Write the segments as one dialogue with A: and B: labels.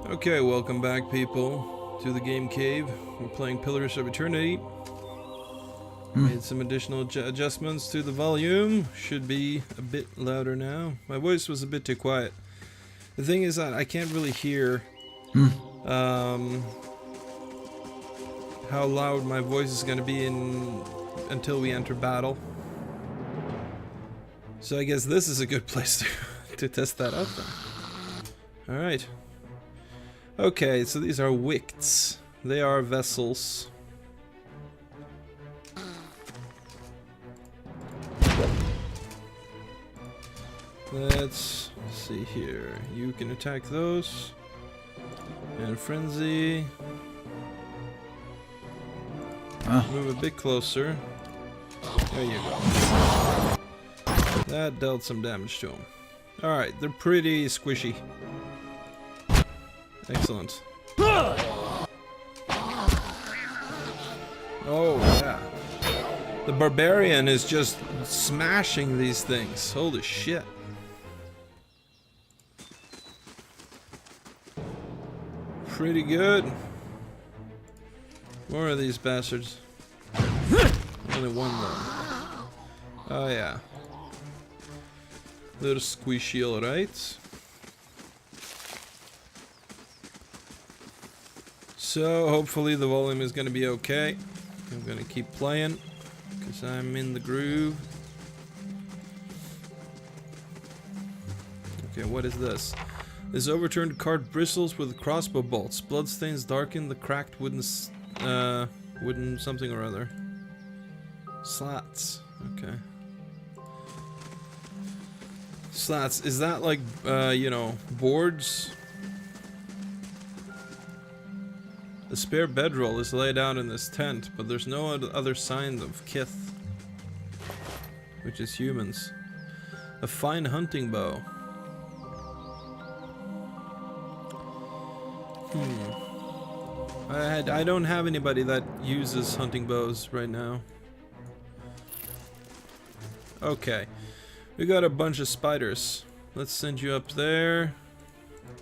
A: Okay, welcome back, people, to the game cave. We're playing Pillars of Eternity. Made some additional adjustments to the volume. Should be a bit louder now. My voice was a bit too quiet. The thing is that I can't really hear how loud my voice is going to be until we enter battle. So I guess this is a good place to test that out then. Alright. Okay, so these are wicts. They are vessels. Let's see here. You can attack those. And frenzy. Move a bit closer. There you go. That dealt some damage to them. Alright, they're pretty squishy. Excellent. Oh, yeah. The Barbarian is just smashing these things. Holy shit. Pretty good. More of these bastards. Only one though. Oh yeah. Little squishy, alright. So hopefully the volume is gonna be okay. I'm gonna keep playing because I'm in the groove. Okay, what is this? This overturned cart bristles with crossbow bolts. Bloodstains darken the cracked wooden something or other. Slats. Okay. Slats. Is that like, you know, boards? The spare bedroll is laid out in this tent, but there's no other sign of kith, which is humans. A fine hunting bow. I don't have anybody that uses hunting bows right now. Okay. We got a bunch of spiders. Let's send you up there.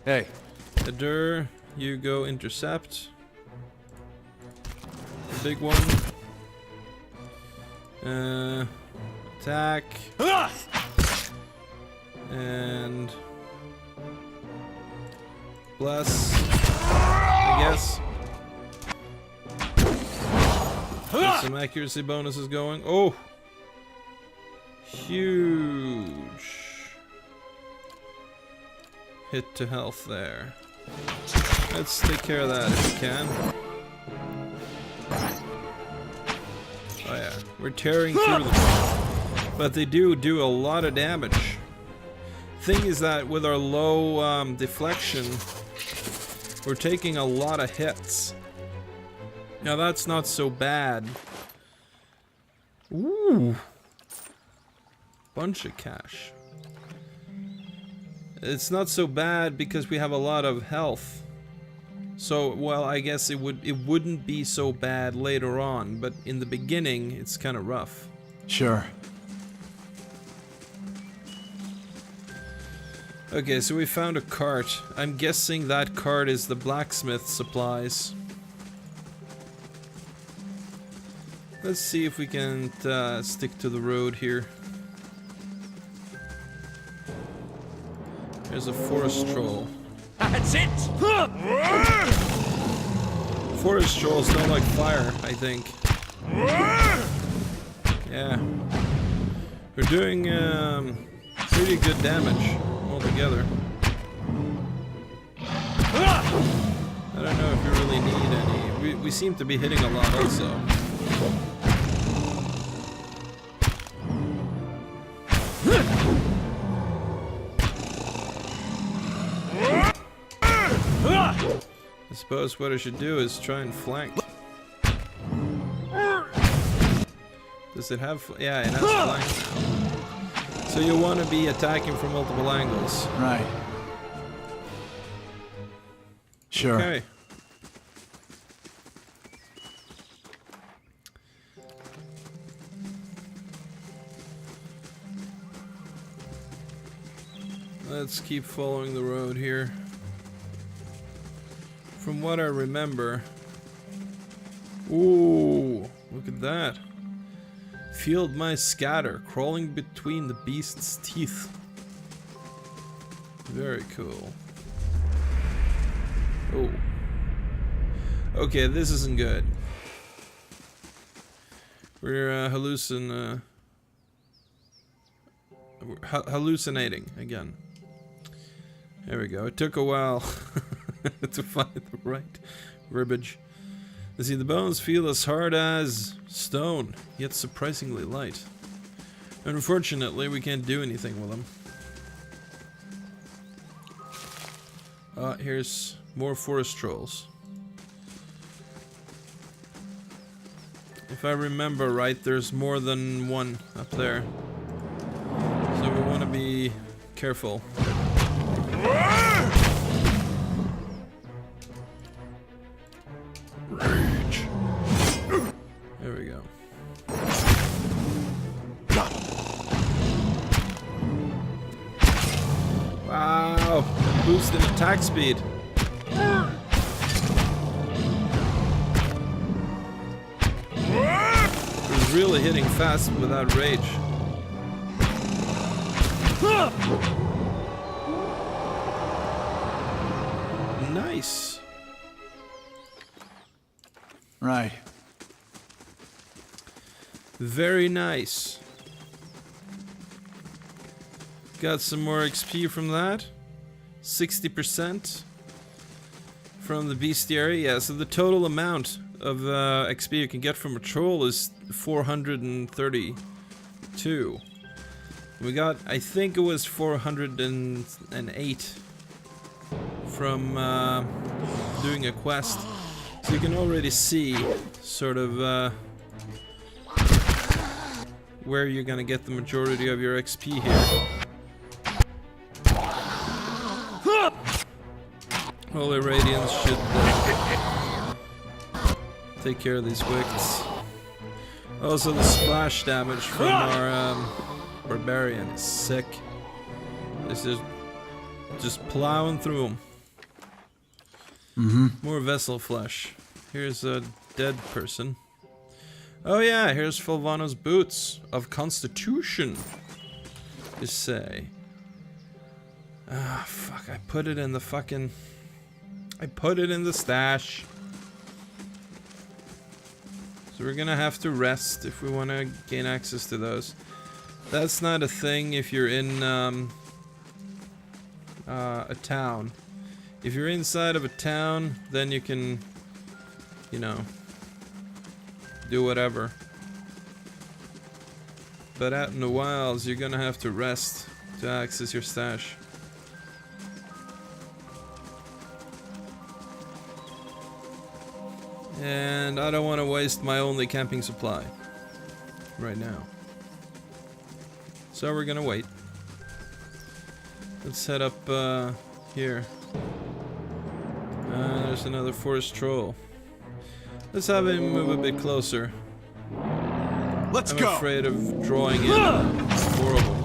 B: Hey.
A: Adur, you go intercept. The big one. Attack. And bless. I guess. Get some accuracy bonuses going. Oh! Huge hit to health there. Let's take care of that if we can. Oh yeah, we're tearing through them. But they do a lot of damage. Thing is that with our low deflection, we're taking a lot of hits. Now that's not so bad. Ooh. Bunch of cash. It's not so bad because we have a lot of health. So, well, I guess it wouldn't be so bad later on, but in the beginning it's kind of rough.
B: Sure.
A: Okay, so we found a cart. I'm guessing that cart is the blacksmith supplies. Let's see if we can stick to the road here. There's a forest troll.
B: That's it!
A: Forest trolls don't like fire, I think. Yeah. We're doing pretty good damage altogether. I don't know if we really need any. We seem to be hitting a lot also. I suppose what I should do is try and flank. Does it have... yeah, it has flank now. So you want to be attacking from multiple angles.
B: Right. Sure.
A: Okay. Let's keep following the road here. From what I remember. Ooh, look at that. Field mice scatter, crawling between the beast's teeth. Very cool. Oh. Okay, this isn't good. We're hallucinating again. There we go. It took a while to find the right verbiage. You see, the bones feel as hard as stone, yet surprisingly light. Unfortunately, we can't do anything with them. Here's more forest trolls. If I remember right, there's more than one up there. So we want to be careful.
B: Rage.
A: There we go. Wow! Boost in attack speed. He's really hitting fast without rage. Nice.
B: Right.
A: Very nice. Got some more XP from that. 60% from the bestiary. Yeah, so the total amount of XP you can get from a troll is 432. We got, I think it was 408 from doing a quest. So you can already see sort of where you're gonna get the majority of your XP here. Holy Radiance should take care of these wicks. Also, the splash damage from our Barbarian is sick. This is just plowing through them. More vessel flesh. Here's a dead person. Oh yeah, here's Fulvano's boots of Constitution. You say. Ah, fuck, I put it in the fucking... I put it in the stash. So we're gonna have to rest if we want to gain access to those. That's not a thing if you're in a town. If you're inside of a town, then you can, you know, do whatever. But out in the wilds, you're gonna have to rest to access your stash. And I don't want to waste my only camping supply right now. So we're gonna wait. Let's head up here. There's another forest troll. Let's have him move a bit closer.
B: Let's
A: I'm
B: go.
A: afraid of drawing in horrible.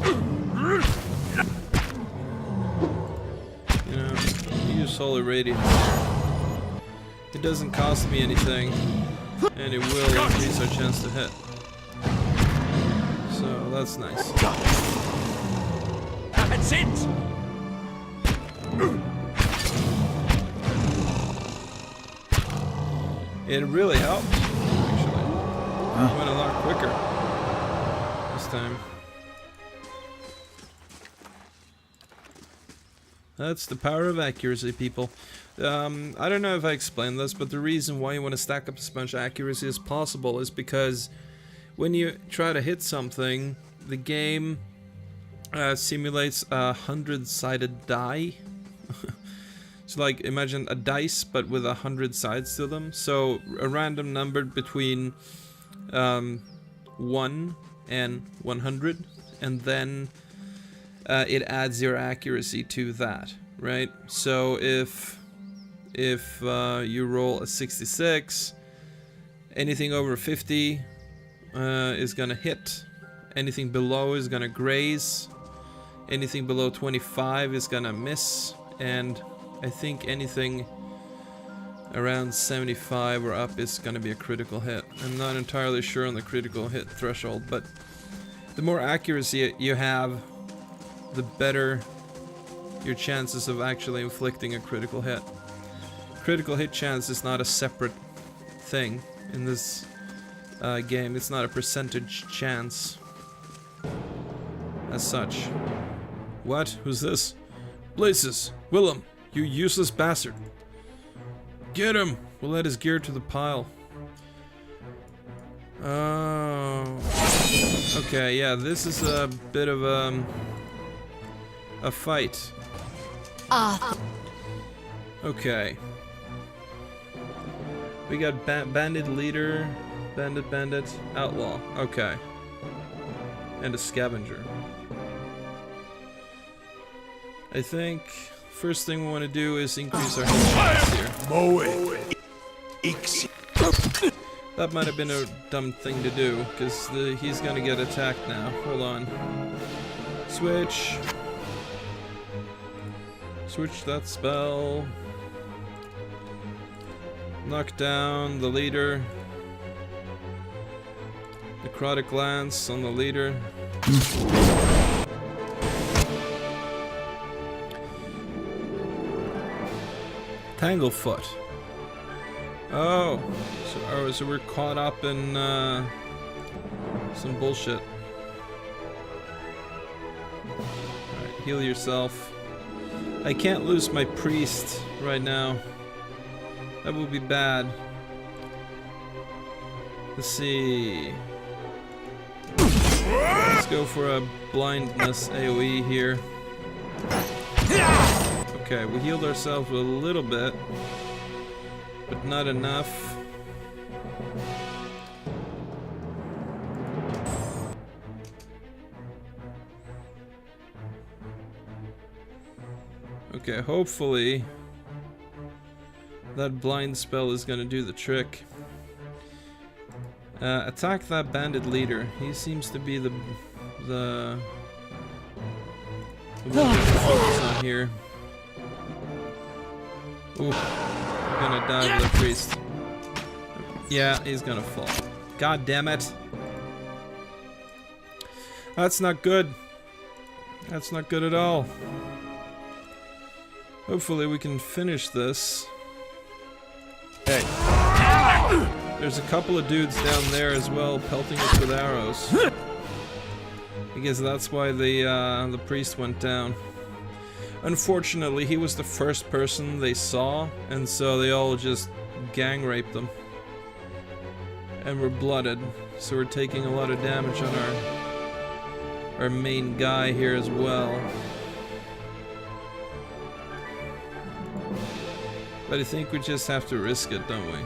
A: You know, use Holy Radiance here. It doesn't cost me anything, and it will increase our chance to hit. So that's nice.
B: That's it.
A: It really helped, actually. It went a lot quicker this time. That's the power of accuracy, people. I don't know if I explained this, but the reason why you want to stack up as much accuracy as possible is because when you try to hit something, the game simulates a 100-sided die. So like, imagine a dice, but with 100 sides to them. So a random number between 1 and 100, and then it adds your accuracy to that, right? So if you roll a 66, anything over 50 is gonna hit. Anything below is gonna graze. Anything below 25 is gonna miss, and I think anything around 75 or up is going to be a critical hit. I'm not entirely sure on the critical hit threshold, but the more accuracy you have, the better your chances of actually inflicting a critical hit. Critical hit chance is not a separate thing in this game. It's not a percentage chance as such. What? Who's this? Blazes! Willem! You useless bastard! Get him! We'll add his gear to the pile. Oh. Okay, yeah, this is a bit of a fight. Okay. We got bandit leader, bandit, outlaw. Okay. And a scavenger. I think first thing we want to do is increase our health here. That might have been a dumb thing to do, because he's gonna get attacked now. Hold on. Switch. Switch that spell. Knock down the leader. Necrotic Lance on the leader. Tanglefoot. Oh, so we're caught up in some bullshit. Alright, heal yourself. I can't lose my priest right now. That would be bad. Let's see. Let's go for a blindness AoE here. Okay, we healed ourselves a little bit, but not enough. Okay, hopefully that blind spell is gonna do the trick. Attack that bandit leader. He seems to be the one to focus on here. Ooh, gonna die with the priest. Yeah, he's gonna fall. God damn it. That's not good. That's not good at all. Hopefully we can finish this. Hey. There's a couple of dudes down there as well, pelting us with arrows. I guess that's why the priest went down. Unfortunately, he was the first person they saw, and so they all just gang raped them. And we're blooded, so we're taking a lot of damage on our main guy here as well. But I think we just have to risk it, don't we?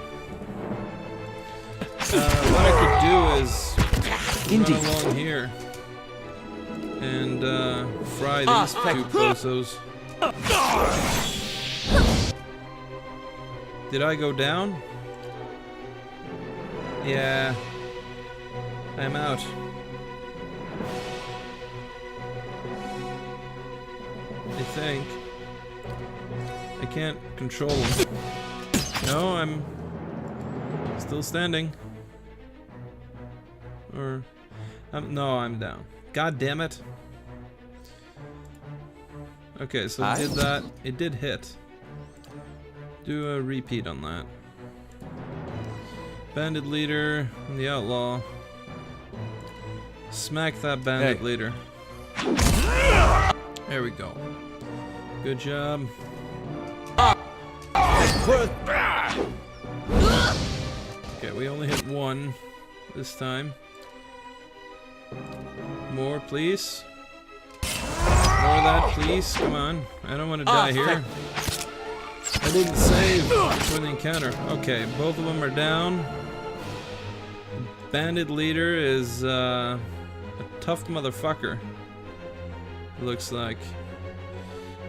A: What I could do is run along here and fry these two bozos. Did I go down? Yeah. I'm out. I think. I can't control them. No, I'm still standing. Or... no, I'm down. God damn it. Okay, so it did that. It did hit. Do a repeat on that. Bandit leader and the outlaw. Smack that bandit leader. There we go. Good job. Okay, we only hit one this time. More, please. More of that, please. Come on. I don't want to die here. I didn't save for the encounter. Okay, both of them are down. Bandit leader is a tough motherfucker. Looks like.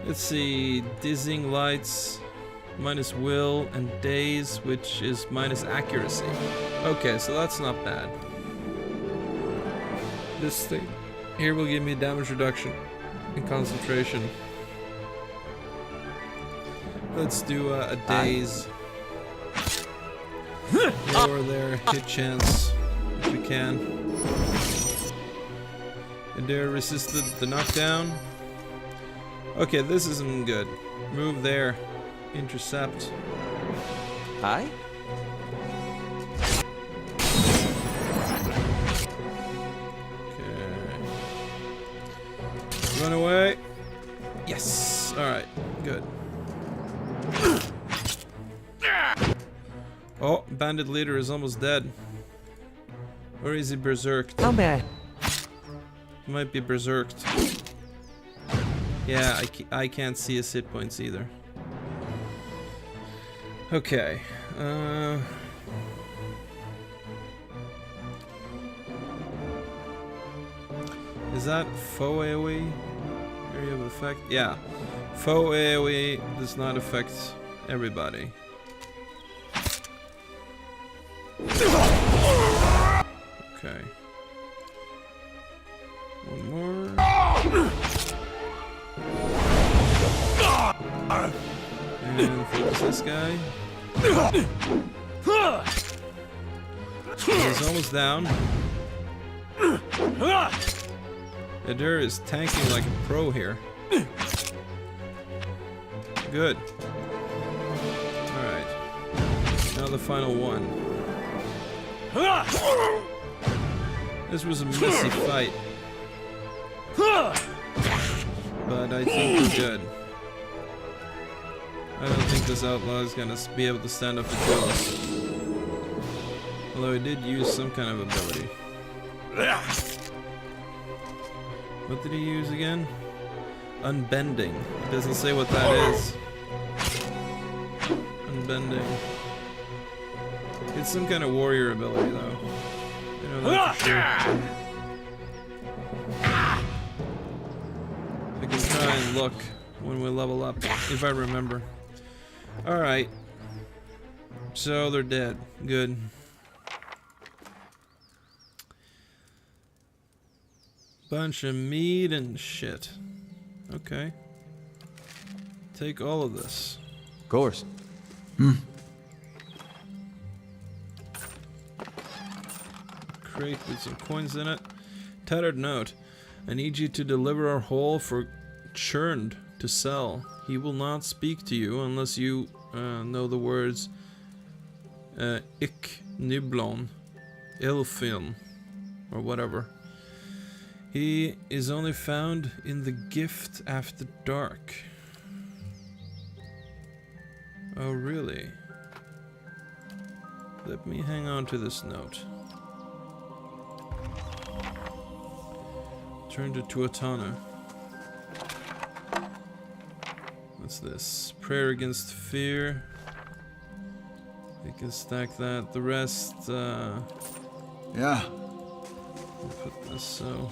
A: Let's see. Dizzying lights, minus will, and daze, which is minus accuracy. Okay, so that's not bad. This thing here will give me damage reduction and concentration. Let's do a daze. lower their hit chance if we can. Adair resisted the knockdown. Okay, this isn't good. Move there. Intercept.
C: Aye?
A: Okay. Run away. Yes. Alright, good. Oh, bandit leader is almost dead. Or is he berserked?
C: How bad?
A: He might be berserked. Yeah, I can't see his hit points either. Okay. Is that faux AoE? Area of effect? Yeah. Faux AoE does not affect everybody. Okay. One more. And focus this guy. He's almost down. Adair is tanking like a pro here. Good. Alright. Now the final one. This was a messy fight. But I think we're good. I don't think this outlaw is gonna be able to stand up to us. Although he did use some kind of ability. What did he use again? Unbending. It doesn't say what that is. Unbending. It's some kind of warrior ability though. I don't know for sure. I can try and look when we level up, if I remember. Alright. So they're dead. Good. Bunch of meat and shit. Okay. Take all of this.
C: Of course.
A: Crate with some coins in it. Tattered note. I need you to deliver our whole for Churned to sell. He will not speak to you unless you know the words Ik Niblon, Ilfilm, or whatever. He is only found in the gift after dark. Oh, really? Let me hang on to this note. Turn to Tuatana. What's this? Prayer against fear. You can stack that. The rest,
B: Yeah.
A: we'll put this so.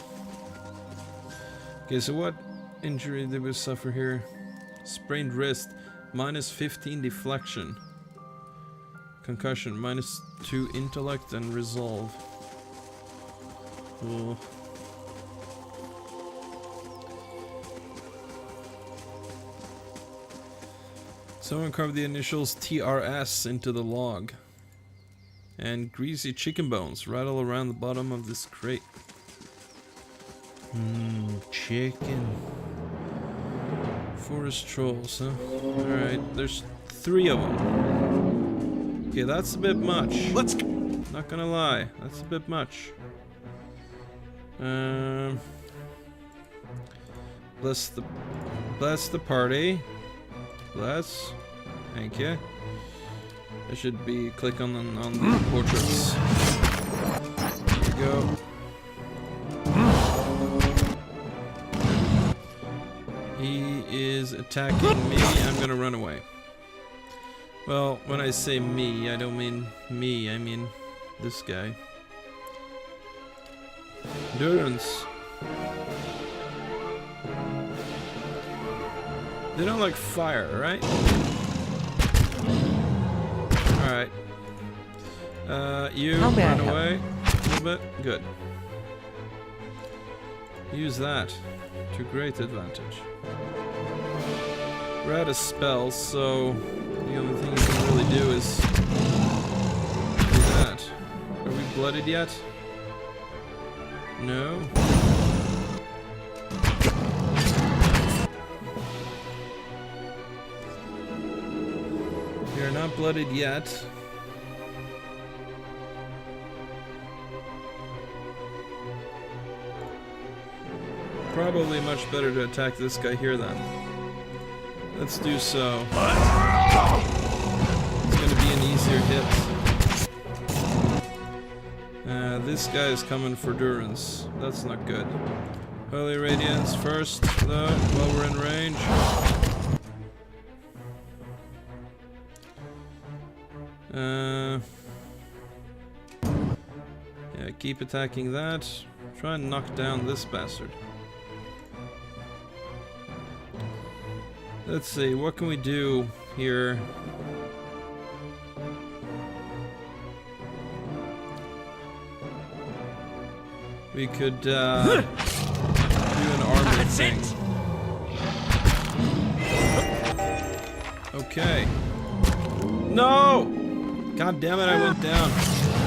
A: Okay, so what injury did we suffer here? Sprained wrist, minus 15 deflection. Concussion, minus 2 intellect and resolve. Cool. Someone carved the initials TRS into the log. And greasy chicken bones rattle around the bottom of this crate. Chicken. Forest trolls, huh? Alright, there's 3 of them. Okay, that's a bit much.
B: Let's go.
A: Not gonna lie, that's a bit much. Bless the party. Bless. Thank you. I should be click on the portraits. There we go. He is attacking me. I'm gonna run away. Well, when I say me, I don't mean me. I mean this guy. Endurance. They don't like fire, right? Alright. You run away a little bit. Good. Use that to great advantage. We're out of spells, so the only thing you can really do is blooded yet? No. You're not blooded yet. Probably much better to attack this guy here then. Let's do so. It's gonna be an easier hit. This guy is coming for Durance. That's not good. Holy Radiance first, though, while we're in range. Yeah, keep attacking that. Try and knock down this bastard. Let's see, what can we do here? We could do an armor thing. Okay. No! God damn it, I went down.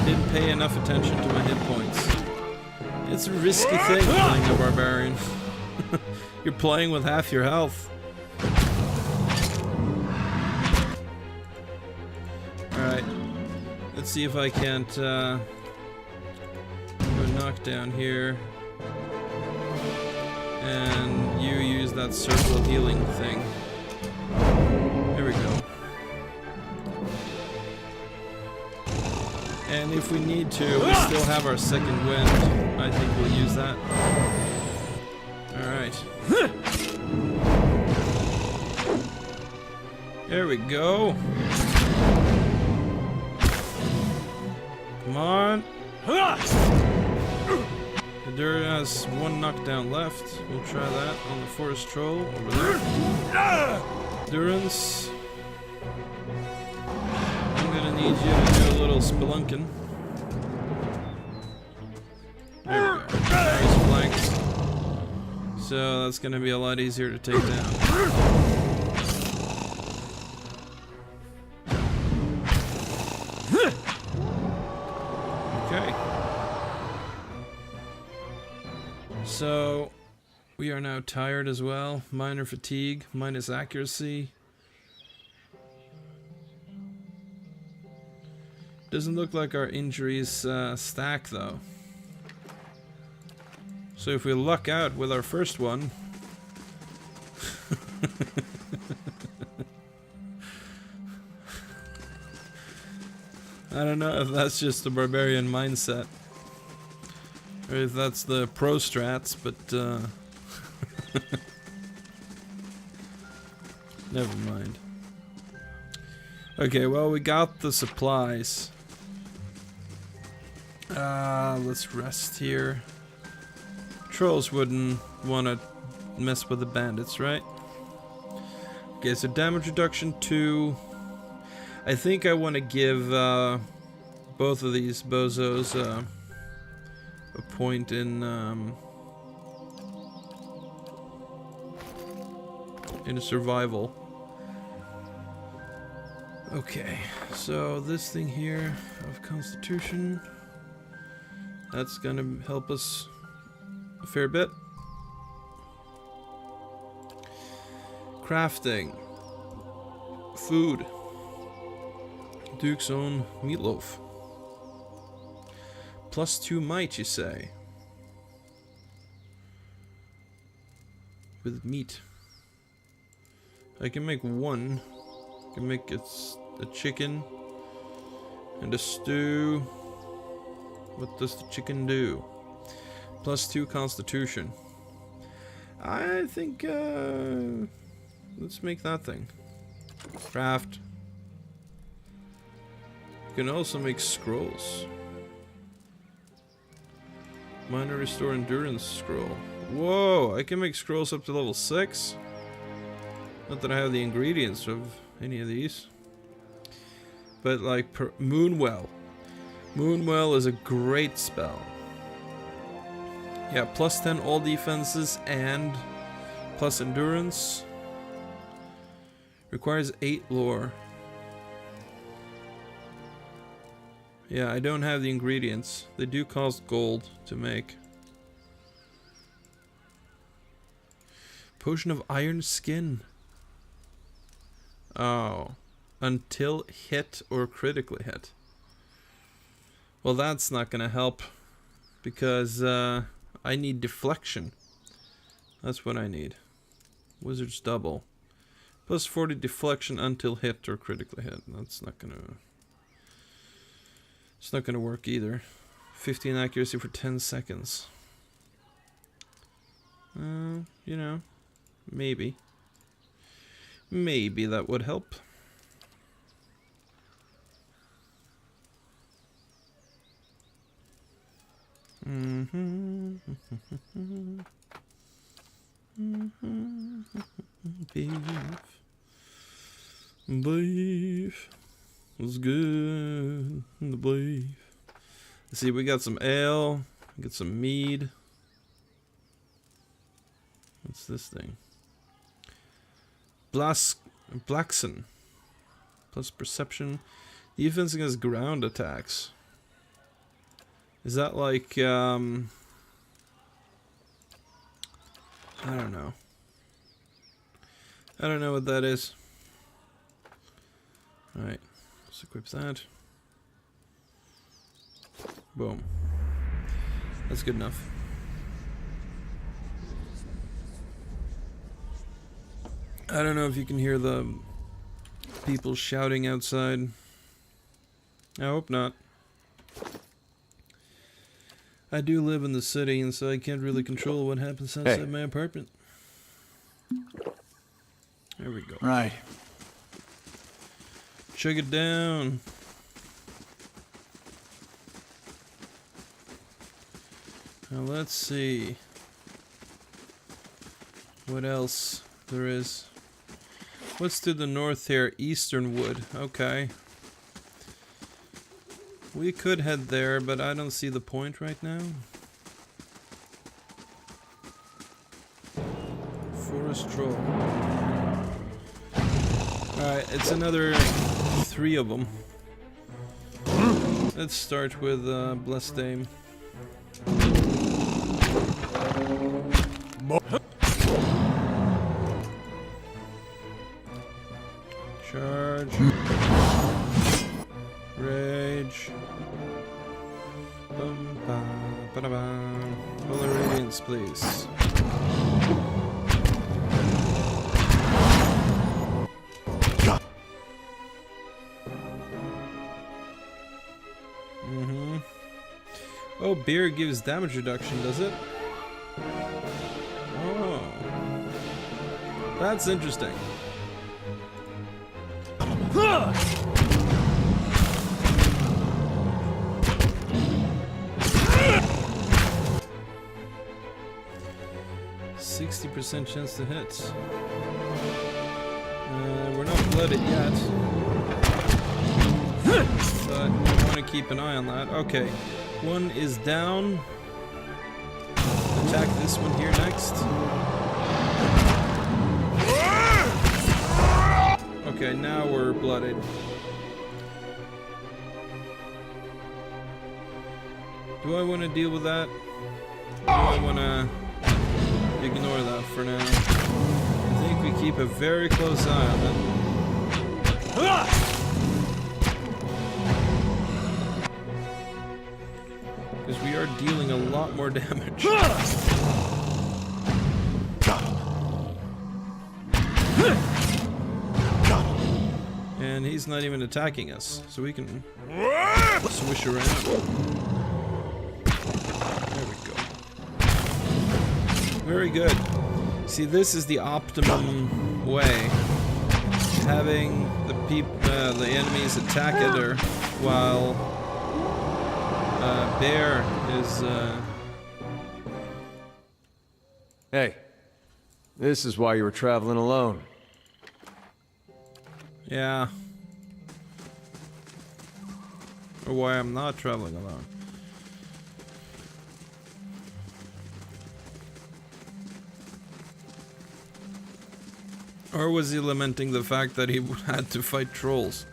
A: Didn't pay enough attention to my hit points. It's a risky thing playing a barbarian. You're playing with half your health. Alright. Let's see if I can't do a knockdown here. And you use that circle healing thing. There we go. And if we need to, we still have our second wind. I think we'll use that. Alright. There we go. Come on. There has one knockdown left. We'll try that on the forest troll over there. Durance. I'm gonna need you to do a little spelunking. There we go. There's flanks. So that's gonna be a lot easier to take down. Okay. So we are now tired as well. Minor fatigue, minus accuracy. Doesn't look like our injuries stack though. So if we luck out with our first one, I don't know if that's just the barbarian mindset or if that's the pro strats, but never mind. Okay, well, we got the supplies. Let's rest here. Trolls wouldn't want to mess with the bandits, right? Okay, so damage reduction 2. I think I want to give both of these bozos a point in survival. Okay, so this thing here of Constitution, that's gonna help us a fair bit. Crafting. Food. Duke's own meatloaf. +2 might, you say? With meat. I can make one. I can make a chicken and a stew. What does the chicken do? +2 constitution. I think, let's make that thing. Craft. You can also make scrolls. Minor restore endurance scroll. Whoa, I can make scrolls up to level 6? Not that I have the ingredients of any of these. But like Moonwell. Moonwell is a great spell. Yeah, +10 all defenses and plus endurance. Requires 8 lore. Yeah, I don't have the ingredients. They do cost gold to make. Potion of iron skin. Oh. Until hit or critically hit. Well, that's not gonna help. Because I need deflection. That's what I need. Wizard's double. Plus 40 deflection until hit or critically hit. That's not gonna... It's not gonna work either. 15 accuracy for 10 seconds. You know, maybe. Maybe that would help. Beef was good. The beef. Let's see, we got some ale. We got some mead. What's this thing? Blackson. Plus perception. Defense against ground attacks. Is that like, I don't know. I don't know what that is. Alright, let's equip that. Boom. That's good enough. I don't know if you can hear the people shouting outside. I hope not. I do live in the city, and so I can't really control what happens outside my apartment. There we go.
B: Right.
A: Chug it down. Now let's see what else there is. What's to the north here? Eastern Wood. Okay. We could head there, but I don't see the point right now. Forest Troll. Alright, it's another 3 of them. Let's start with Blessed Dame. Charge. Rage. Bum, ba, ba, da, ba. Polar Radiance, please. Oh, beer gives damage reduction, does it? Oh. That's interesting. 60% chance to hit. We're not blooded yet. But I want to keep an eye on that. Okay. One is down. Attack this one here next. Okay, now we're blooded. Do I want to deal with that? Or do I want to ignore that for now? I think we keep a very close eye on it. Because we are dealing a lot more damage. And he's not even attacking us, so we can swish around. There we go. Very good. See, this is the optimum way. Having the enemies attack at her while Bear is
C: Hey, this is why you were traveling alone.
A: yeah. Or why I'm not traveling alone. Or was he lamenting the fact that he had to fight trolls?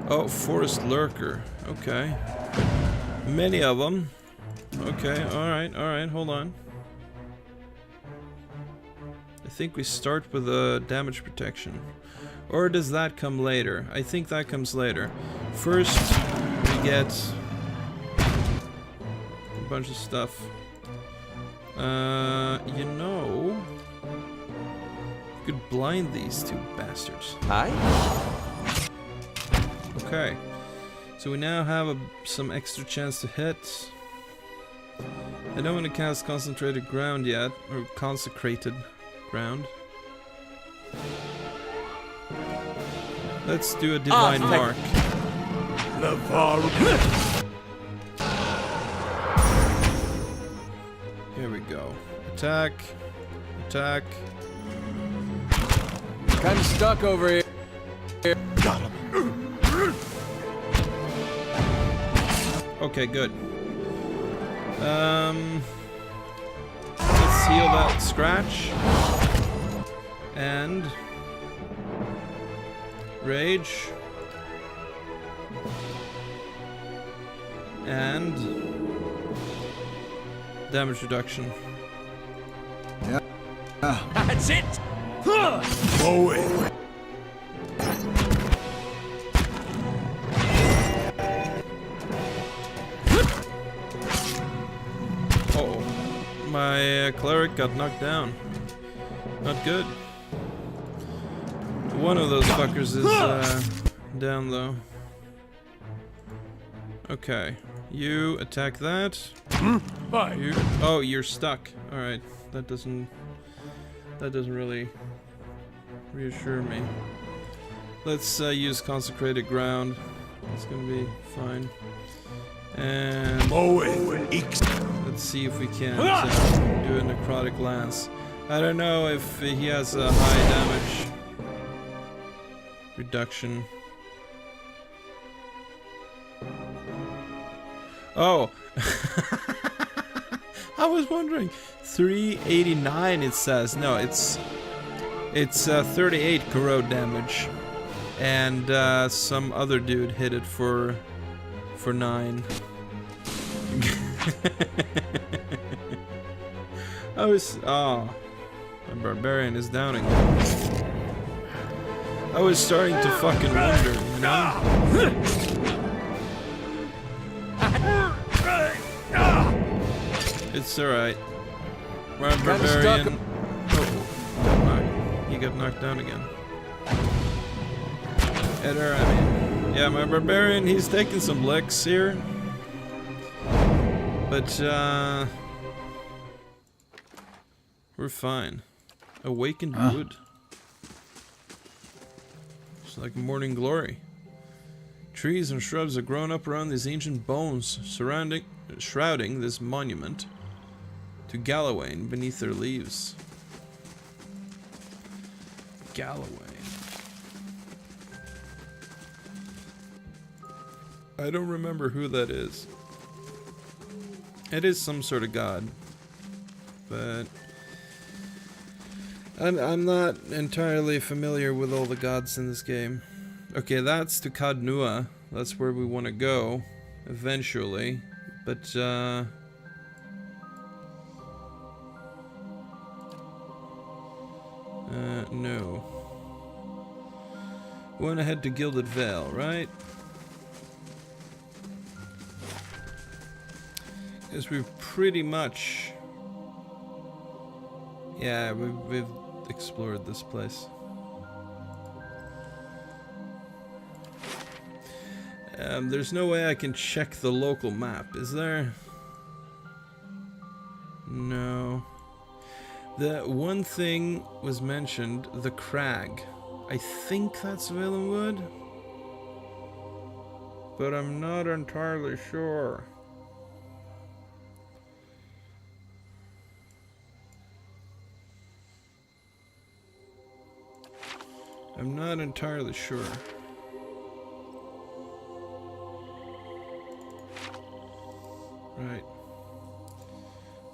A: Oh, forest lurker. Okay. Many of them. Okay, alright, hold on. I think we start with damage protection. Or does that come later? I think that comes later. First, we get a bunch of stuff. You know, you could blind these two bastards.
C: Hi?
A: Okay. So we now have some extra chance to hit. I don't want to cast Concentrated Ground yet, or Consecrated Ground. Let's do a Divine Mark. Here we go. Attack. Attack.
C: Kind of stuck over here.
B: Got him.
A: Okay, good. Let's heal that scratch. And rage. And damage reduction.
B: Yeah.
C: That's it!
B: Mowing.
A: Uh-oh. My cleric got knocked down. Not good. One of those fuckers is down though. Okay. You attack that.
C: Bye.
A: You, oh, you're stuck. Alright. That doesn't really reassure me. Let's use Consecrated Ground. It's gonna be fine. And let's see if we can do a Necrotic Lance. I don't know if he has a high damage reduction. Oh! I was wondering. 389 it says. No, it's 38 corrode damage. And some other dude hit it for 9. Oh, my barbarian is down again. I was starting to fucking wonder, you know? It's alright. My barbarian. Oh, he got knocked down again. Eder, I mean, yeah, my barbarian, he's taking some licks here. But, we're fine. Awakened wood. It's like morning glory. Trees and shrubs have grown up around these ancient bones, shrouding this monument to Gallowayne beneath their leaves. Gallowayne. I don't remember who that is. It is some sort of god, but I'm not entirely familiar with all the gods in this game. Okay, that's to Kadnua. That's where we want to go eventually, but no. We want to head to Gilded Vale, right? Because we've pretty much, yeah, we've explored this place. There's no way I can check the local map, is there? No. The one thing was mentioned, the crag. I think that's Villainwood, but I'm not entirely sure. I'm not entirely sure. Right.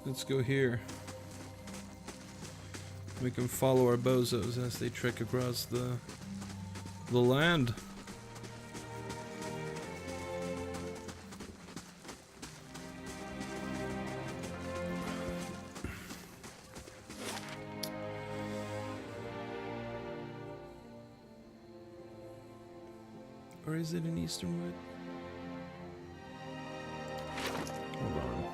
A: Let's go here. We can follow our bozos as they trek across the land. Or is it in Easternwood? Hold on.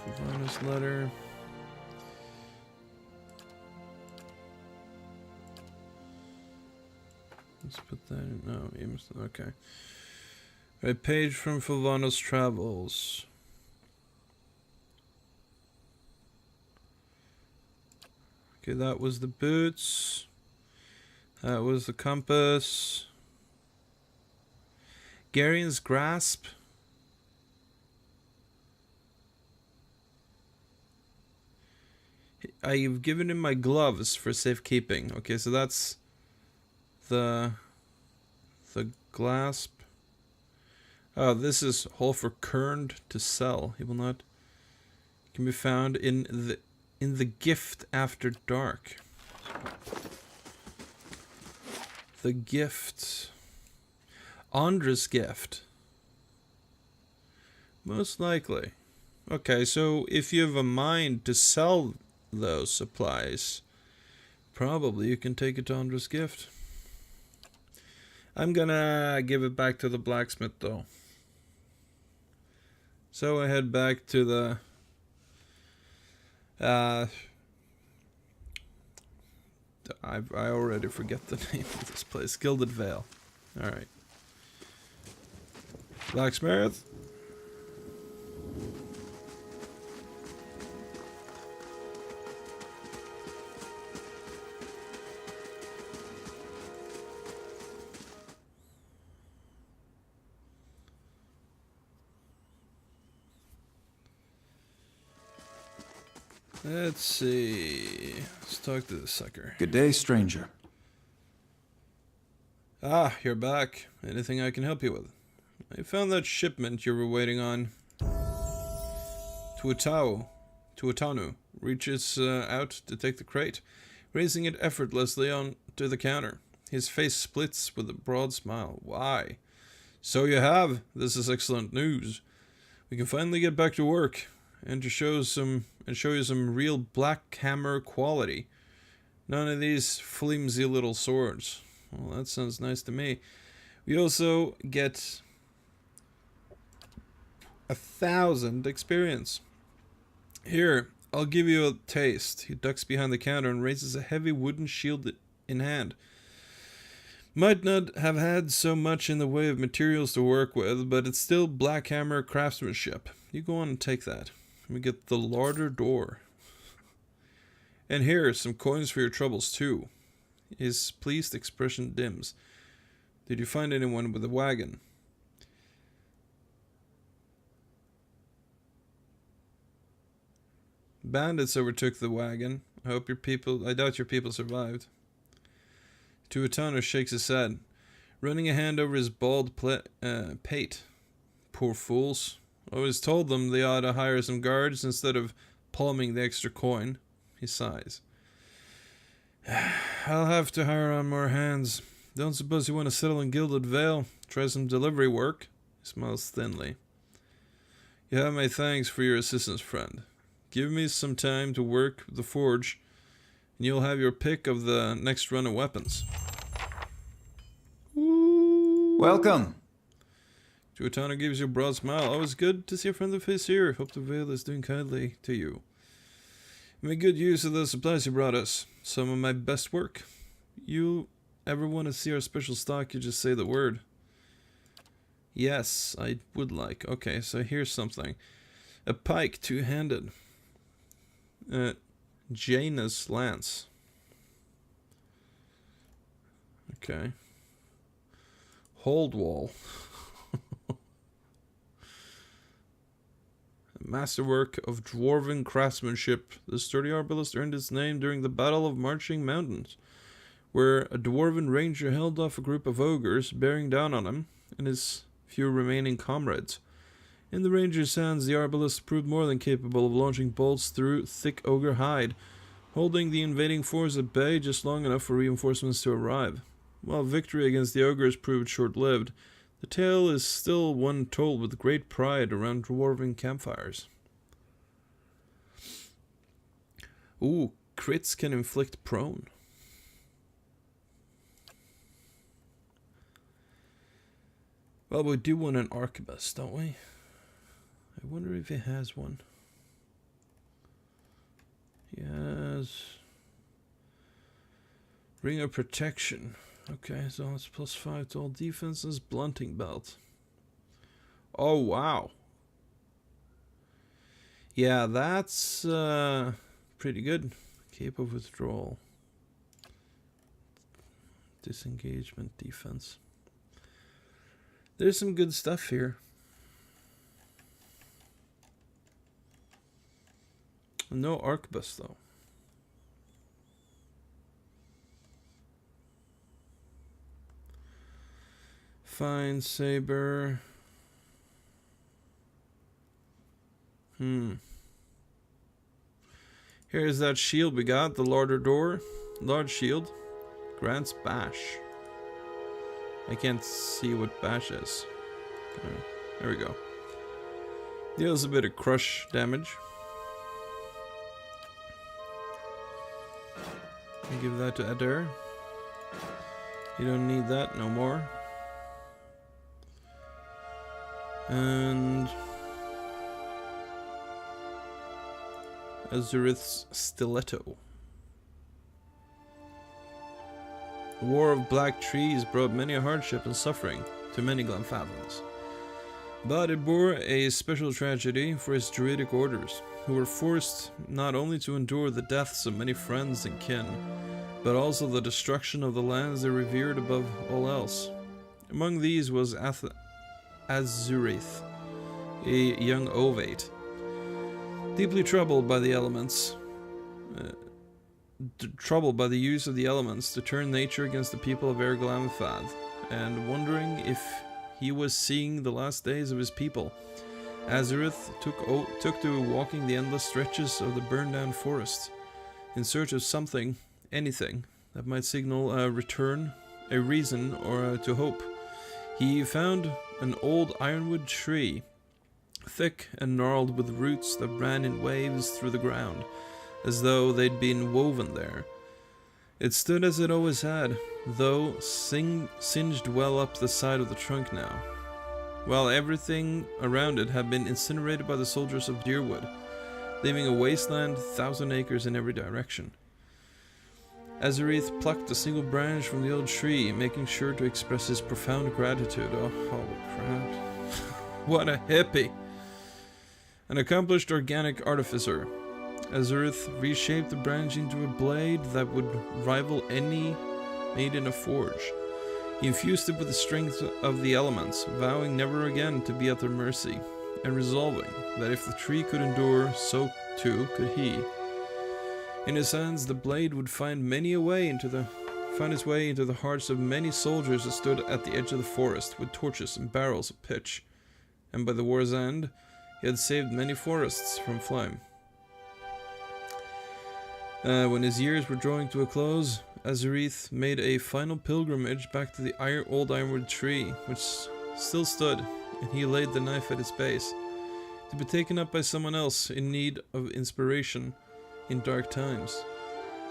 A: Favona's letter. Let's put that in. No, okay. A page from Favona's travels. Okay, that was the boots. That was the compass. Garian's grasp. I've given him my gloves for safekeeping. Okay, so that's the clasp. Oh, this is Holfer Kerned to sell. He will not. Can be found in the gift after dark. The gift. Andra's gift. Most likely. Okay, so if you have a mind to sell those supplies, probably you can take it to Andra's gift. I'm gonna give it back to the blacksmith though. So I head back to the I already forget the name of this place. Gilded Vale. Alright. Blacksmith. Let's see. Let's talk to the sucker.
B: Good day, stranger.
A: Ah, you're back. Anything I can help you with? I found that shipment you were waiting on. Tuatanu reaches out to take the crate, raising it effortlessly onto the counter. His face splits with a broad smile. Why? So you have. This is excellent news. We can finally get back to work. And to show you some real black hammer quality. None of these flimsy little swords. Well, that sounds nice to me. We also get 1,000 experience. Here, I'll give you a taste. He ducks behind the counter and raises a heavy wooden shield in hand. Might not have had so much in the way of materials to work with, but it's still black hammer craftsmanship. You go on and take that. We get the larder door. And here, some coins for your troubles too. His pleased expression dims. Did you find anyone with a wagon? Bandits overtook the wagon. I doubt your people survived. Tuatano shakes his head, running a hand over his bald pate. Poor fools. Always told them they ought to hire some guards instead of palming the extra coin. He sighs. I'll have to hire on more hands. Don't suppose you want to settle in Gilded Vale? Try some delivery work? He smiles thinly. You have my thanks for your assistance, friend. Give me some time to work the forge, and you'll have your pick of the next run of weapons.
B: Welcome.
A: Tuatano gives you a broad smile. Always good to see a friendly face here. Hope the Vale is doing kindly to you. Make good use of the supplies you brought us. Some of my best work. You ever want to see our special stock, you just say the word. Yes, I would like. Okay, so here's something. A pike, two-handed. Janus lance. Okay. Hold wall. Masterwork of dwarven craftsmanship. The sturdy arbalist earned its name during the Battle of Marching Mountains, where a dwarven ranger held off a group of ogres bearing down on him and his few remaining comrades. In the ranger's hands, the arbalist proved more than capable of launching bolts through thick ogre hide, holding the invading force at bay just long enough for reinforcements to arrive. While victory against the ogres proved short-lived, the tale is still one told with great pride around dwarven campfires. Ooh, crits can inflict prone. Well, we do want an arquebus, don't we? I wonder if he has one. He has Ring of Protection. Okay, so it's +5 to all defenses. Blunting Belt. Oh, wow. Yeah, that's pretty good. Cape of Withdrawal. Disengagement defense. There's some good stuff here. No arquebus though. Fine saber. Here's that shield we got, the larger door. Large shield. Grants bash. I can't see what bash is. There we go. Deals a bit of crush damage. I'll give that to Adair. You don't need that no more. And Azurith's Stiletto. The War of Black Trees brought many a hardship and suffering to many Glenfathans. But it bore a special tragedy for his druidic orders, who were forced not only to endure the deaths of many friends and kin, but also the destruction of the lands they revered above all else. Among these was Azurith, a young ovate, deeply troubled by the elements, troubled by the use of the elements to turn nature against the people of Glenfath, and wondering if he was seeing the last days of his people. Azurith took to walking the endless stretches of the burned-down forest, in search of something, anything, that might signal a return, a reason, or to hope. He found an old ironwood tree, thick and gnarled with roots that ran in waves through the ground, as though they'd been woven there. It stood as it always had, though singed well up the side of the trunk now, while everything around it had been incinerated by the soldiers of Dyrwood, leaving a wasteland 1,000 acres in every direction. Azurith plucked a single branch from the old tree, making sure to express his profound gratitude. Oh, holy crap. What a hippie! An accomplished organic artificer, Azurith reshaped the branch into a blade that would rival any made in a forge. He infused it with the strength of the elements, vowing never again to be at their mercy, and resolving that if the tree could endure, so too could he. In his hands, the blade would find its way into the hearts of many soldiers that stood at the edge of the forest with torches and barrels of pitch, and by the war's end, he had saved many forests from flame. When his years were drawing to a close, Azurith made a final pilgrimage back to the old ironwood tree, which still stood, and he laid the knife at its base, to be taken up by someone else in need of inspiration in dark times.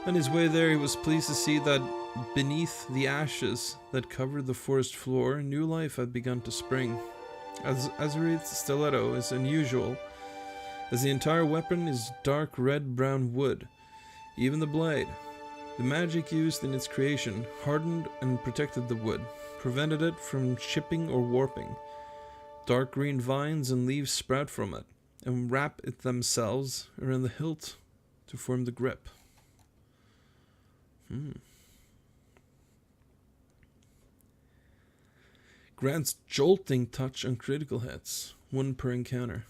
A: On his way there, he was pleased to see that beneath the ashes that covered the forest floor, new life had begun to spring. Azurith's stiletto is unusual, as the entire weapon is dark red-brown wood. Even the blade. The magic used in its creation hardened and protected the wood, prevented it from chipping or warping. Dark green vines and leaves sprout from it, and wrap it themselves around the hilt to form the grip. Grants jolting touch on critical hits, 1 per encounter.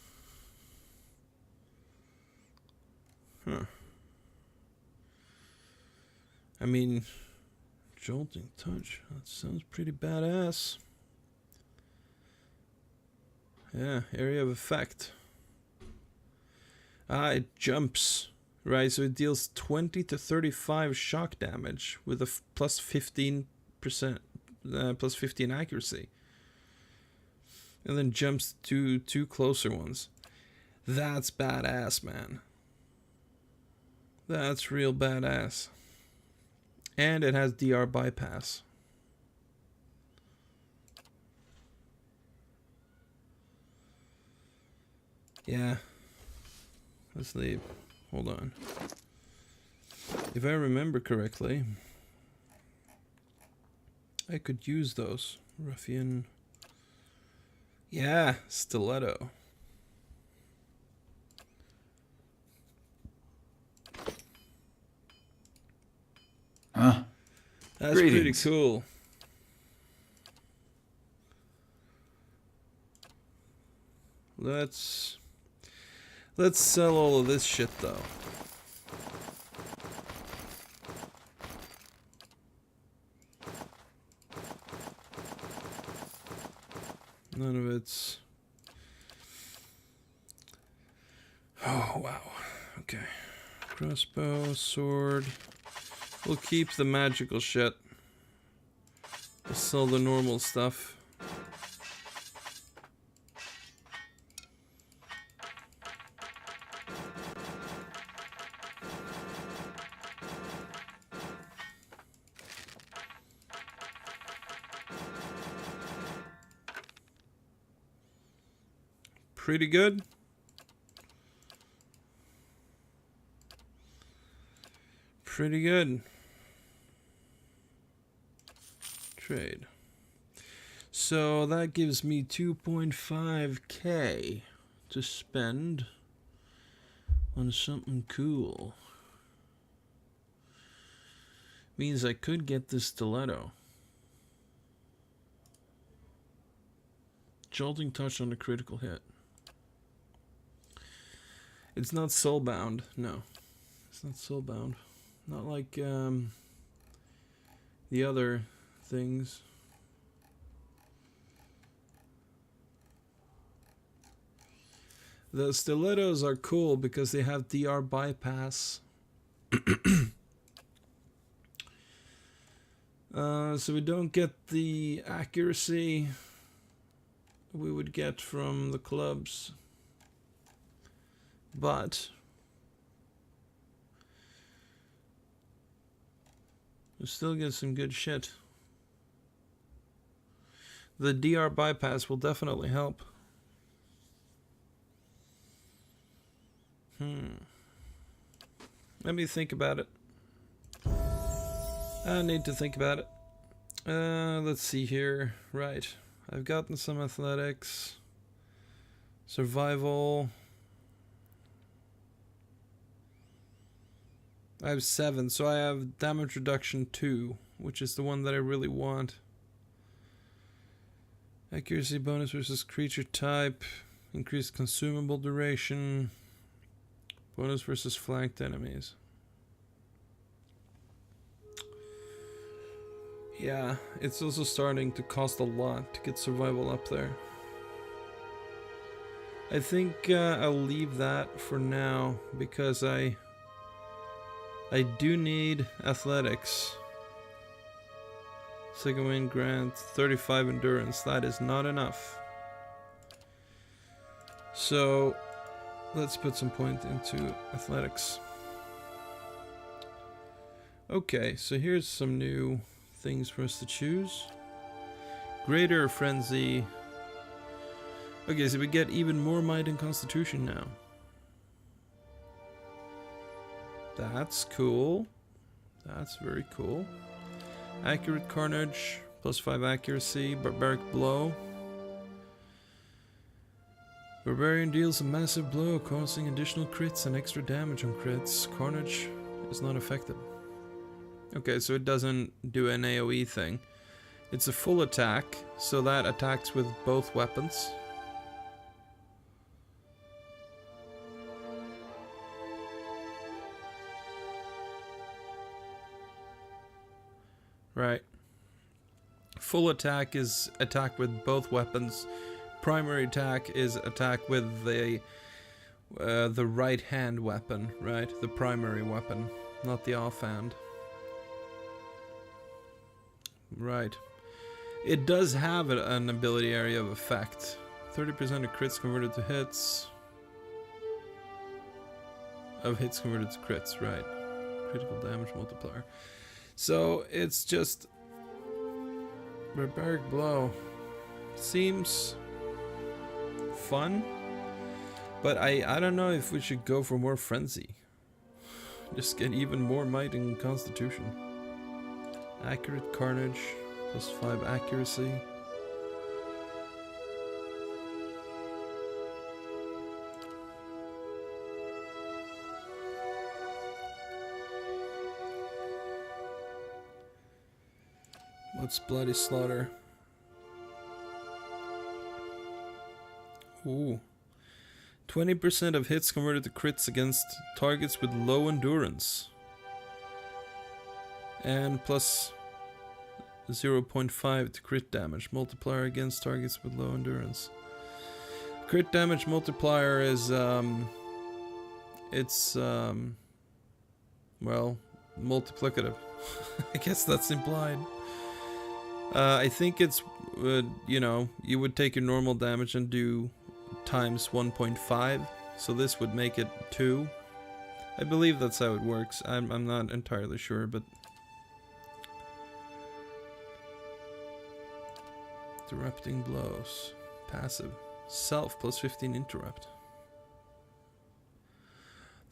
A: I mean, jolting touch, that sounds pretty badass. Yeah, area of effect. It jumps. Right, so it deals 20 to 35 shock damage with a plus 15%, plus 15 accuracy. And then jumps to 2 closer ones. That's badass, man. That's real badass. And it has DR bypass. Yeah. Let's leave. Hold on. If I remember correctly, I could use those. Ruffian. Yeah, stiletto.
B: Huh?
A: That's
B: Greetings.
A: pretty cool. Let's sell all of this shit though. None of it's... Oh, wow. Okay. Crossbow, sword. We'll keep the magical shit. We'll sell the normal stuff. Pretty good. Pretty good. Trade. So that gives me 2.5k to spend on something cool. Means I could get this stiletto. Jolting touch on a critical hit. It's not soulbound. No. It's not soulbound. Not like the other things. The stilettos are cool because they have DR bypass. So we don't get the accuracy we would get from the clubs. But we still get some good shit. The DR bypass will definitely help. Let me think about it. I need to think about it. Let's see here. Right. I've gotten some athletics. Survival. I have 7, so I have damage reduction 2, which is the one that I really want. Accuracy bonus versus creature type. Increased consumable duration. Bonus versus flanked enemies. Yeah, it's also starting to cost a lot to get survival up there. I think I'll leave that for now because I do need athletics. Second wind grant 35 endurance. That is not enough. So let's put some point into athletics. Okay, so here's some new things for us to choose. Greater frenzy. Okay, so we get even more might and constitution now. That's cool. That's very cool. Accurate carnage, +5 accuracy, barbaric blow. Barbarian deals a massive blow, causing additional crits and extra damage on crits. Carnage is not affected. Okay, so it doesn't do an AoE thing. It's a full attack, so that attacks with both weapons. Right. Full attack is attack with both weapons. Primary attack is attack with the right hand weapon, right? The primary weapon, not the offhand. Right. It does have an ability area of effect. 30% of crits converted to hits. of hits converted to crits, right? Critical damage multiplier. So it's just barbaric blow. Seems fun, but I don't know if we should go for more frenzy. Just get even more might and constitution. Accurate carnage, +5 accuracy. What's bloody slaughter? Ooh. 20% of hits converted to crits against targets with low endurance. And plus 0.5 to crit damage multiplier against targets with low endurance. Crit damage multiplier is well, multiplicative. I guess that's implied. I think it's you know, you would take your normal damage and do times 1.5, so this would make it 2. I believe that's how it works. I'm not entirely sure, but interrupting blows, passive, self +15 interrupt.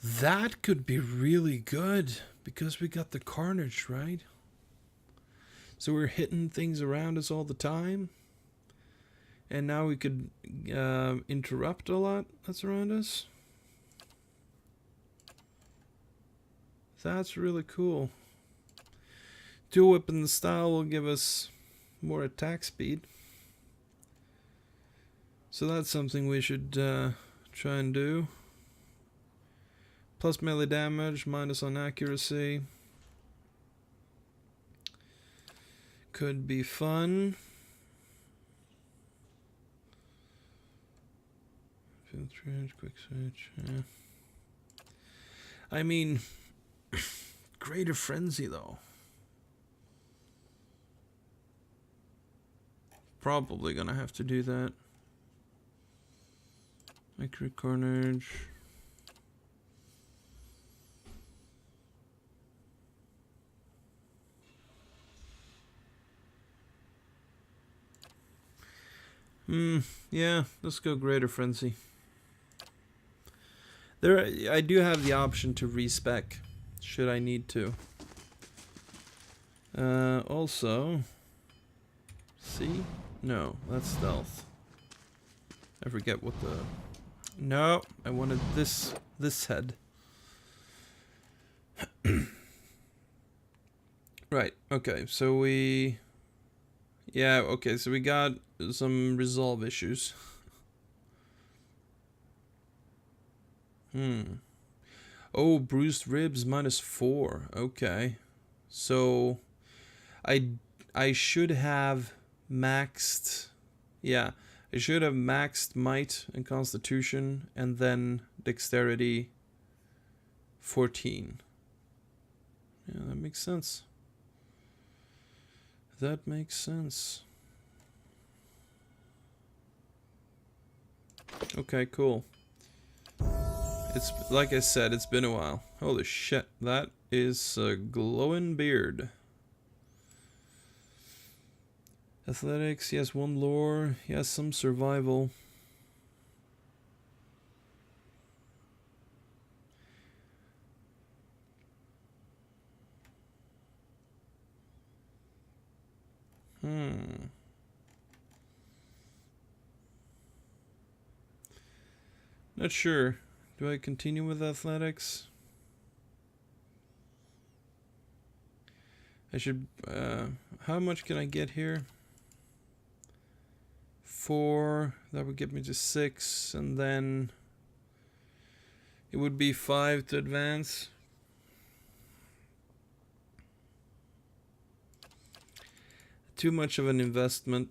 A: That could be really good because we got the carnage, right? So we're hitting things around us all the time. And now we could interrupt a lot that's around us. That's really cool. Dual weapon style will give us more attack speed. So that's something we should try and do. Plus melee damage, minus on accuracy. Could be fun. Quick switch. Yeah. I mean, greater frenzy though. Probably gonna have to do that. Accurate carnage. Yeah, let's go greater frenzy. There, I do have the option to respec, should I need to. Also, see? No, that's stealth. I forget what the... No, I wanted this head. Right, okay, so we... Yeah, okay, so we got some resolve issues. Oh, bruised ribs -4. Okay. So I should have maxed, yeah, I should have maxed might and constitution and then dexterity 14. Yeah, that makes sense. That makes sense. Okay, cool. It's like I said, it's been a while. Holy shit, that is a glowing beard. Athletics, he has 1 lore, he has some survival. Not sure. Do I continue with athletics? I should, how much can I get here? 4, that would get me to 6, and then it would be 5 to advance. Too much of an investment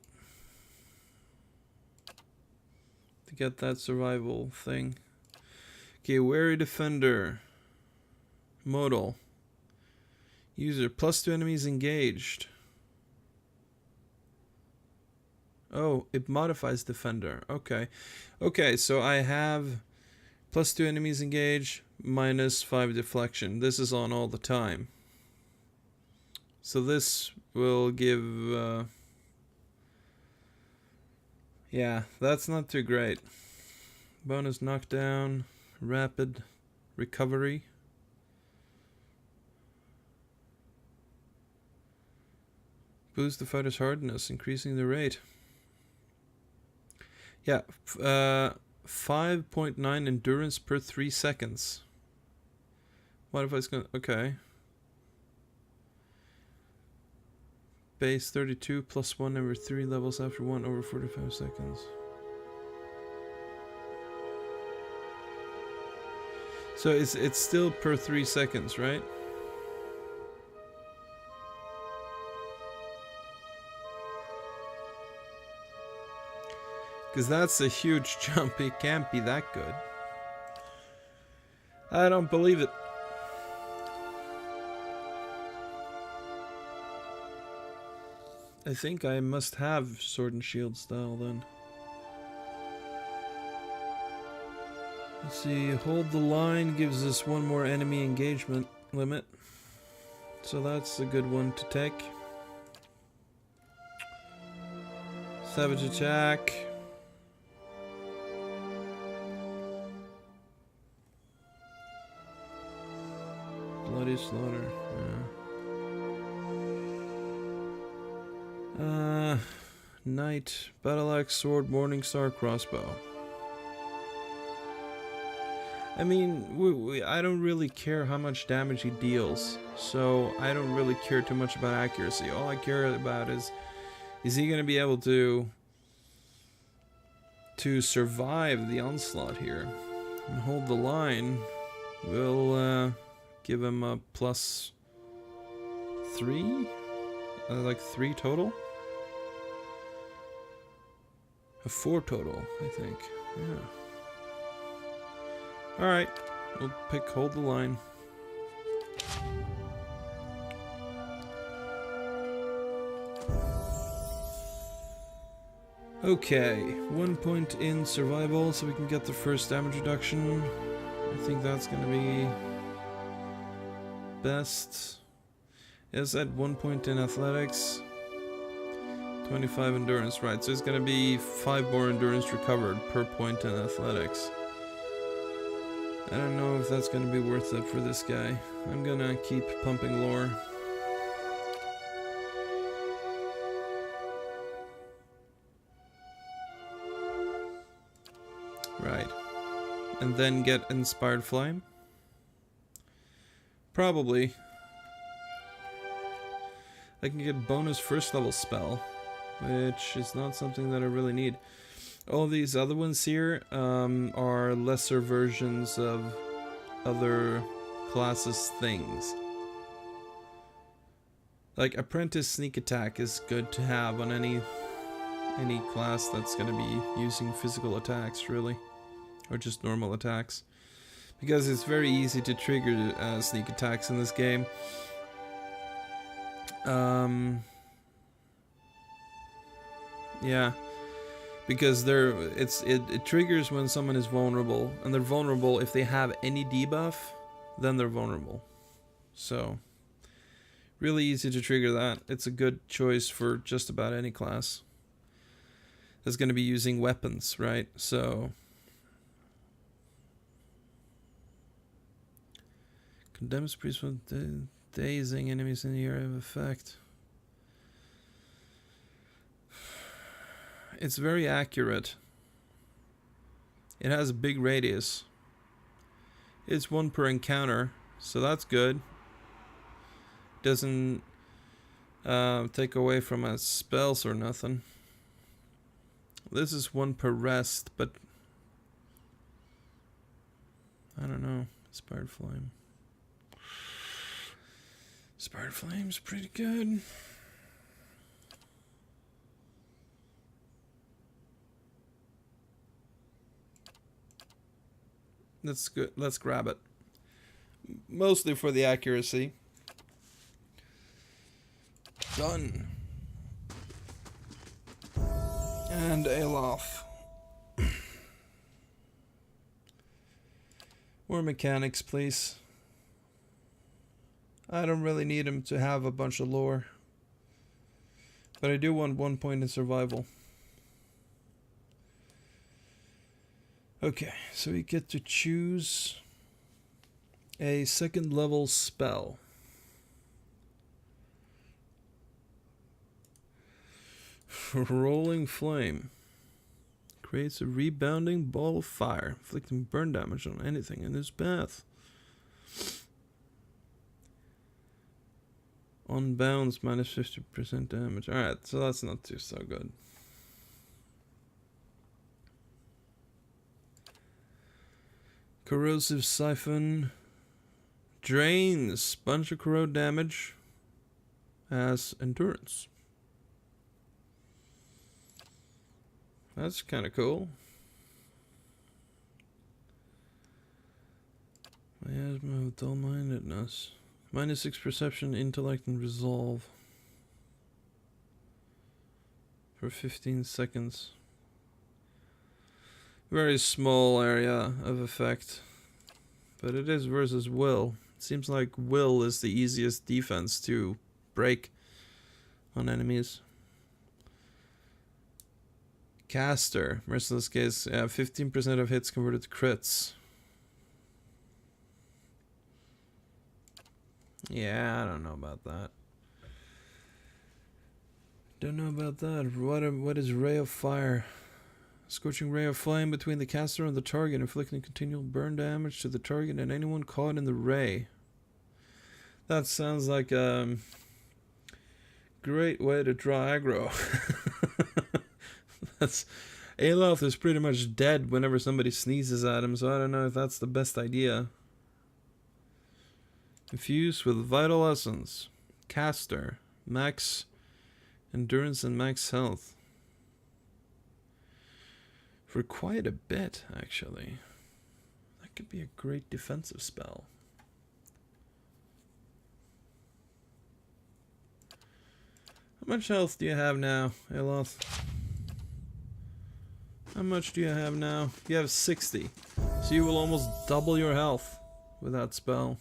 A: to get that survival thing. Okay, wary defender. Modal. User +2 enemies engaged. Oh, it modifies defender. Okay. Okay, so I have +2 enemies engage, -5 deflection. This is on all the time. So this will give... yeah, that's not too great. Bonus knockdown, rapid recovery. Boost the fighter's hardness, increasing the rate. Yeah, 5.9 endurance per 3 seconds. What if I was gonna... okay. Base 32 +1 every 3 levels after 1 over 45 seconds. So it's still per 3 seconds, right? Because that's a huge jump. It can't be that good. I don't believe it. I think I must have Sword and Shield style then. Let's see, hold the line gives us 1 more enemy engagement limit. So that's a good one to take. Savage attack. Bloody slaughter. Yeah. Knight, battle axe, sword, morning star, crossbow. I mean, I don't really care how much damage he deals, so I don't really care too much about accuracy. All I care about is he going to be able to survive the onslaught here? And hold the line will give him a +3, like 3 total. A 4 total, I think. Yeah. Alright, we'll pick hold the line. Okay, 1 point in survival so we can get the first damage reduction. I think that's gonna be best. Is at 1 point in athletics. 25 endurance, right, so it's gonna be 5 more endurance recovered per point in athletics. I don't know if that's gonna be worth it for this guy. I'm gonna keep pumping lore. Right. And then get Inspired Flame? Probably. I can get bonus first level spell, which is not something that I really need. All these other ones here are lesser versions of other classes' things. Like Apprentice Sneak Attack is good to have on any class that's going to be using physical attacks, really, or just normal attacks, because it's very easy to trigger sneak attacks in this game. Yeah. Because it triggers when someone is vulnerable, and they're vulnerable if they have any debuff, then they're vulnerable. So, really easy to trigger that. It's a good choice for just about any class that's going to be using weapons, right? So, condemns priest with dazing enemies in the area of effect. It's very accurate. It has a big radius. It's 1 per encounter, so that's good. Doesn't take away from my spells or nothing. This is 1 per rest, but I don't know. Inspired Flame. Inspired Flame's pretty good. That's good. Let's grab it. Mostly for the accuracy. Done. And Alof. More mechanics, please. I don't really need him to have a bunch of lore. But I do want 1 point in survival. Okay, so we get to choose a 2nd level spell. Rolling Flame. Creates a rebounding ball of fire, inflicting burn damage on anything in his path. On bounds, minus 50% damage. Alright, so that's not too so good. Corrosive Siphon. Drains bunch of corrode damage as endurance. That's kind of cool. Miasma of dull-mindedness. Minus 6 perception, intellect, and resolve. For 15 seconds. Very small area of effect. But it is versus will. It seems like will is the easiest defense to break on enemies. Caster, Merciless Gaze, 15% of hits converted to crits. Yeah, I don't know about that. Don't know about that. What is Ray of Fire? Scorching ray of flame between the caster and the target, inflicting continual burn damage to the target and anyone caught in the ray. That sounds like a great way to draw aggro. Aloth is pretty much dead whenever somebody sneezes at him, so I don't know if that's the best idea. Infused with Vital Essence. Caster. Max endurance and max health. For quite a bit, actually. That could be a great defensive spell. How much health do you have now, Aloth? How much do you have now? You have 60. So you will almost double your health with that spell.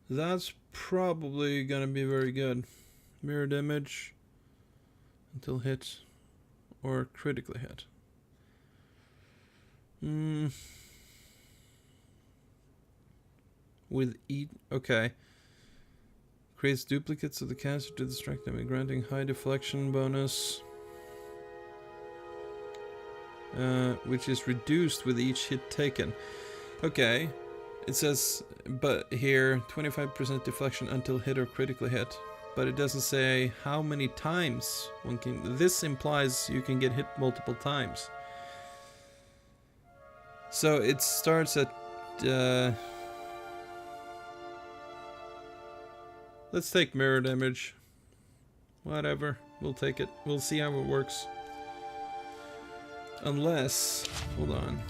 A: That's probably gonna be very good. Mirrored image until hit or critically hit. With each, okay. Creates duplicates of the caster to distract them, granting high deflection bonus, which is reduced with each hit taken. Okay, it says, but here 25% deflection until hit or critically hit, but it doesn't say how many times one can. This implies you can get hit multiple times. So it starts at. Let's take mirrored image. Whatever, we'll take it. We'll see how it works. Unless, hold on.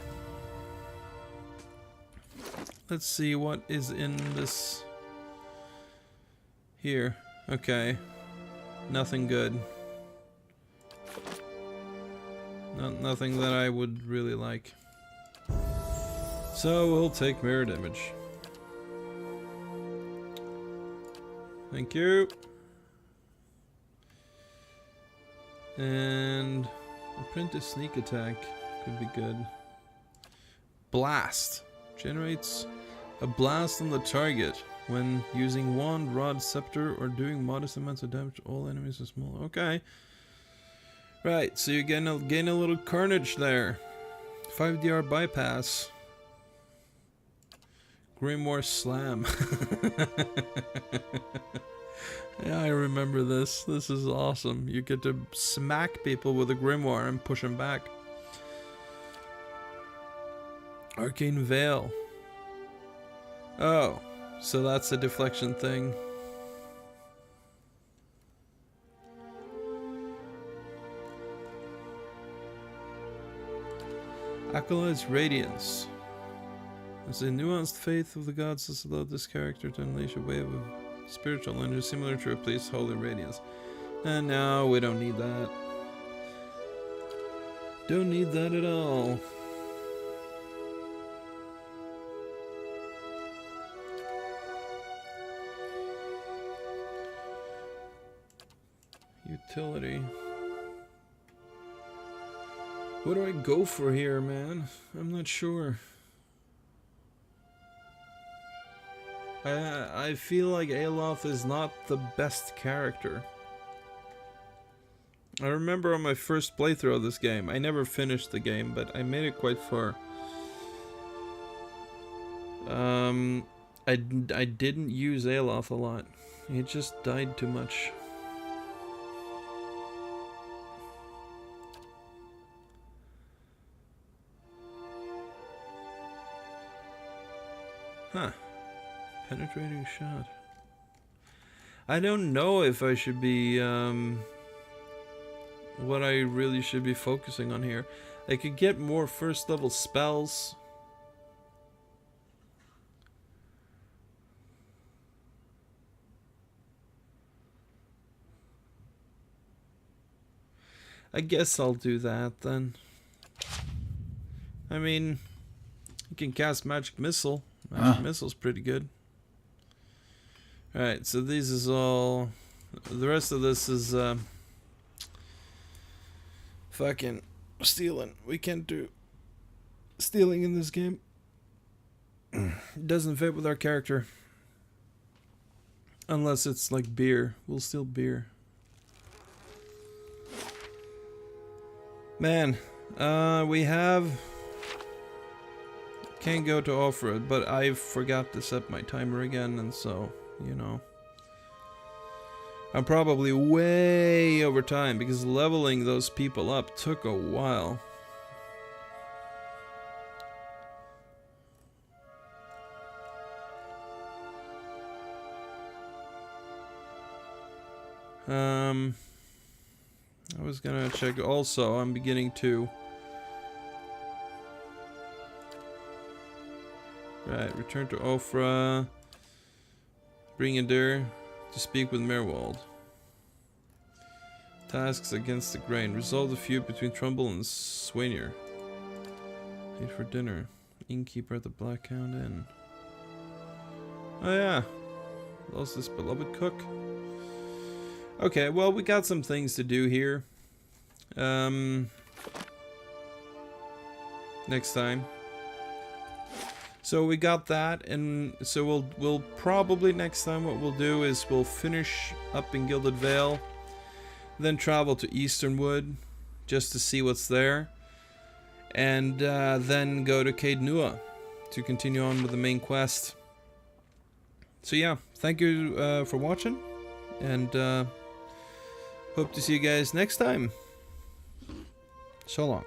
A: Let's see what is in this here. Okay. Nothing good. Nothing that I would really like. So we'll take mirrored image. Thank you. And apprentice sneak attack could be good. Blast generates a blast on the target when using wand, rod, scepter, or doing modest amounts of damage to all enemies are small. Okay. Right, so you're gain a little carnage there. 5DR bypass. Grimoire Slam. Yeah, I remember this. This is awesome. You get to smack people with a grimoire and push them back. Arcane Veil. Oh, so that's a deflection thing. Acolyte's Radiance. As a nuanced faith of the gods has allowed this character to unleash a wave of spiritual energy similar to replace Holy Radiance. And no, we don't need that. Don't need that at all. Utility. What do I go for here, man? I'm not sure. I feel like Aloth is not the best character. I remember on my first playthrough of this game, I never finished the game, but I made it quite far. I didn't use Aloth a lot. He just died too much. Huh. Penetrating shot. I don't know if I should be, what I really should be focusing on here. I could get more first level spells. I guess I'll do that then. I mean, you can cast Magic Missile. Magic Missile's pretty good. Alright, so this is all... The rest of this is fucking stealing. We can't do stealing in this game. It doesn't fit with our character. Unless it's like beer. We'll steal beer. Man, we have... Can't go to off-road, but I forgot to set my timer again, and so, you know. I'm probably way over time, because leveling those people up took a while. I was gonna check also, I'm beginning to... Right, return to Ofra. Bring it there to speak with Merwald. Tasks against the grain. Resolve the feud between Trumbull and Swainier. Eat for dinner. Innkeeper at the Black Hound Inn. Oh yeah. Lost this beloved cook. Okay, well we got some things to do here. Next time. So we got that, and so we'll probably next time what we'll do is we'll finish up in Gilded Vale, then travel to Easternwood just to see what's there, and then go to Caed Nua to continue on with the main quest. So yeah, thank you for watching, and hope to see you guys next time. So long.